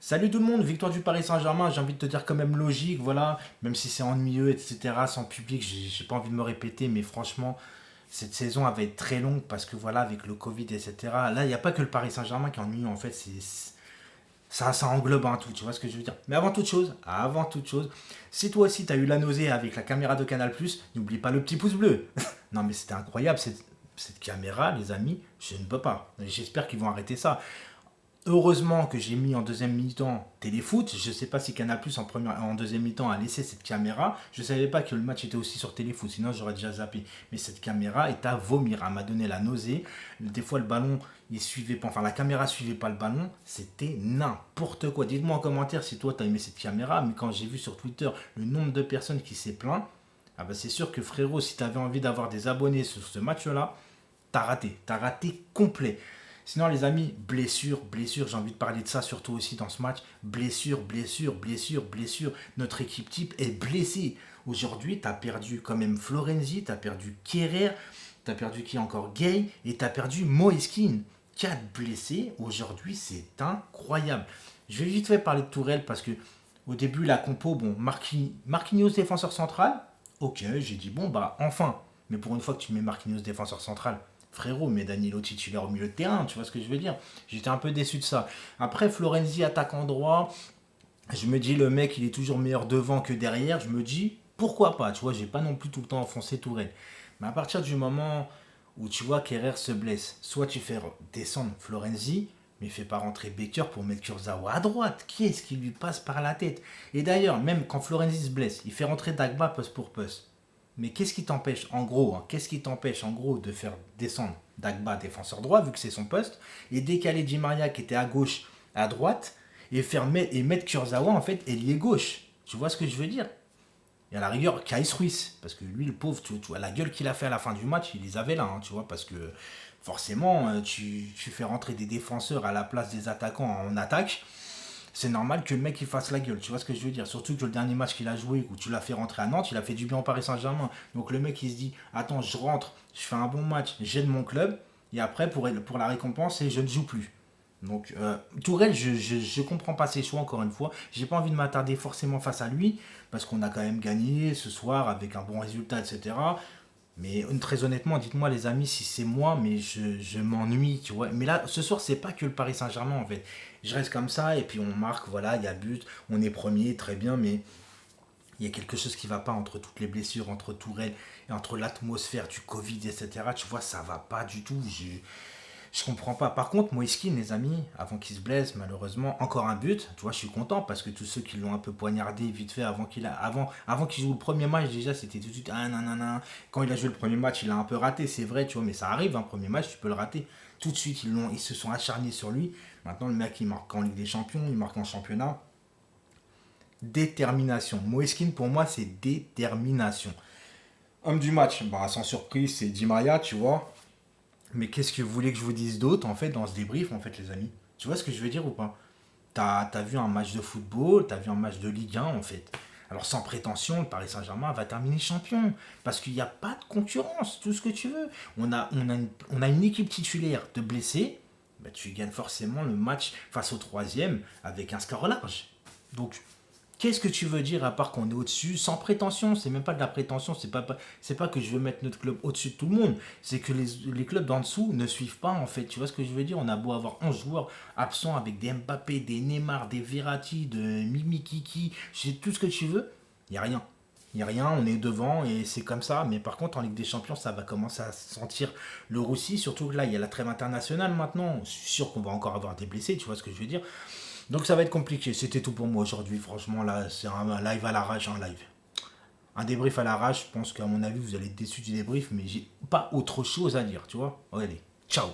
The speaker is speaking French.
Salut tout le monde, victoire du Paris Saint-Germain, j'ai envie de te dire quand même logique, voilà, même si c'est ennuyeux, etc., sans public, j'ai pas envie de me répéter, mais franchement, cette saison elle va être très longue parce que voilà, avec le Covid, etc., là, il n'y a pas que le Paris Saint-Germain qui est ennuyeux, en fait, ça englobe un tout, tu vois ce que je veux dire. Mais avant toute chose, si toi aussi tu as eu la nausée avec la caméra de Canal+, n'oublie pas le petit pouce bleu. Non mais c'était incroyable, cette caméra, les amis, je ne peux pas. J'espère qu'ils vont arrêter ça. Heureusement que j'ai mis en deuxième mi-temps Téléfoot. Je ne sais pas si Canal Plus en deuxième mi-temps a laissé cette caméra. Je ne savais pas que le match était aussi sur Téléfoot, sinon j'aurais déjà zappé. Mais cette caméra est à vomir. Elle m'a donné la nausée. Des fois, le ballon, il suivait pas. Enfin, la caméra suivait pas le ballon. C'était n'importe quoi. Dites-moi en commentaire si toi, tu as aimé cette caméra. Mais quand j'ai vu sur Twitter le nombre de personnes qui s'est plaint, ah bah c'est sûr que frérot, si tu avais envie d'avoir des abonnés sur ce match-là, t'as raté. T'as raté complet. Sinon, les amis, blessure, blessure, j'ai envie de parler de ça surtout aussi dans ce match. Blessure, blessure, blessure, blessure. Notre équipe type est blessée. Aujourd'hui, tu as perdu quand même Florenzi, tu as perdu Kerrer, tu as perdu qui encore Gay et tu as perdu Moeskin. 4 blessés aujourd'hui, c'est incroyable. Je vais vite fait parler de Tourelle parce que au début, la compo, bon, Marquinhos défenseur central, ok, j'ai dit bon, bah enfin. Mais pour une fois que tu mets Marquinhos défenseur central, frérot, mais Danilo titulaire au milieu de terrain, tu vois ce que je veux dire. J'étais un peu déçu de ça. Après, Florenzi attaquant droit, je me dis le mec il est toujours meilleur devant que derrière, je me dis pourquoi pas, tu vois, j'ai pas non plus tout le temps enfoncé Tourelle. Mais à partir du moment où tu vois qu'Herrera se blesse, soit tu fais descendre Florenzi, mais fais pas rentrer Baker pour mettre Kurzawa à droite. Qui est-ce qui lui passe par la tête? Et d'ailleurs, même quand Florenzi se blesse, il fait rentrer Dagba poste pour poste. Mais qu'est-ce qui t'empêche, en gros, hein, qu'est-ce qui t'empêche, en gros, de faire descendre Dagba, défenseur droit, vu que c'est son poste, et décaler Di Maria, qui était à gauche, à droite, et mettre Kurzawa, en fait, ailier gauche. Tu vois ce que je veux dire? Et à la rigueur, Kais Ruiz, parce que lui, le pauvre, tu vois, la gueule qu'il a fait à la fin du match, il les avait là, hein, tu vois, parce que forcément, tu fais rentrer des défenseurs à la place des attaquants en attaque, c'est normal que le mec il fasse la gueule, tu vois ce que je veux dire. Surtout que le dernier match qu'il a joué, où tu l'as fait rentrer à Nantes, il a fait du bien au Paris Saint-Germain. Donc le mec il se dit, attends, je rentre, je fais un bon match, j'aide mon club, et après pour la récompense, je ne joue plus. Donc Tourelle, je comprends pas ses choix encore une fois. J'ai pas envie de m'attarder forcément face à lui, parce qu'on a quand même gagné ce soir avec un bon résultat, etc. Mais très honnêtement, dites-moi les amis si c'est moi, mais je m'ennuie, tu vois. Mais là, ce soir, c'est pas que le Paris Saint-Germain en fait. Je reste comme ça et puis on marque, voilà, il y a but, on est premier, très bien, mais il y a quelque chose qui va pas entre toutes les blessures, entre Tourelle et entre l'atmosphère du Covid, etc. Tu vois, ça va pas du tout. Je comprends pas. Par contre, Moiskin, les amis, avant qu'il se blesse, malheureusement, encore un but. Tu vois, je suis content parce que tous ceux qui l'ont un peu poignardé vite fait avant qu'il joue le premier match, déjà, c'était tout de suite ah nanana. Quand il a joué le premier match, il a un peu raté, c'est vrai, tu vois, mais ça arrive, un premier match, tu peux le rater. Tout de suite, ils se sont acharnés sur lui. Maintenant, le mec, il marque en Ligue des Champions, il marque en championnat. Détermination. Moeskin, pour moi, c'est détermination. Homme du match, bah, sans surprise, c'est Di Maria, tu vois. Mais qu'est-ce que vous voulez que je vous dise d'autre, en fait, dans ce débrief, en fait, les amis? Tu vois ce que je veux dire ou pas? T'as vu un match de football, t'as vu un match de Ligue 1, en fait. Alors, sans prétention, le Paris Saint-Germain va terminer champion. Parce qu'il n'y a pas de concurrence, tout ce que tu veux. On a une équipe titulaire de blessés. Bah, tu gagnes forcément le match face au troisième avec un score large. Donc, qu'est-ce que tu veux dire à part qu'on est au-dessus sans prétention? C'est même pas de la prétention, c'est pas que je veux mettre notre club au-dessus de tout le monde. C'est que les clubs d'en dessous ne suivent pas en fait. Tu vois ce que je veux dire? On a beau avoir 11 joueurs absents avec des Mbappé, des Neymar, des Verratti, de Mimi Kiki, c'est tout ce que tu veux. Il n'y a rien. Il n'y a rien, on est devant et c'est comme ça. Mais par contre, en Ligue des Champions, ça va commencer à sentir le roussi. Surtout que là, il y a la trêve internationale maintenant. Je suis sûr qu'on va encore avoir des blessés, tu vois ce que je veux dire. Donc ça va être compliqué. C'était tout pour moi aujourd'hui. Franchement, là, c'est un live à l'arrache, un live. Un débrief à l'arrache. Je pense qu'à mon avis, vous allez être déçus du débrief, mais j'ai pas autre chose à dire, tu vois. Allez, ciao.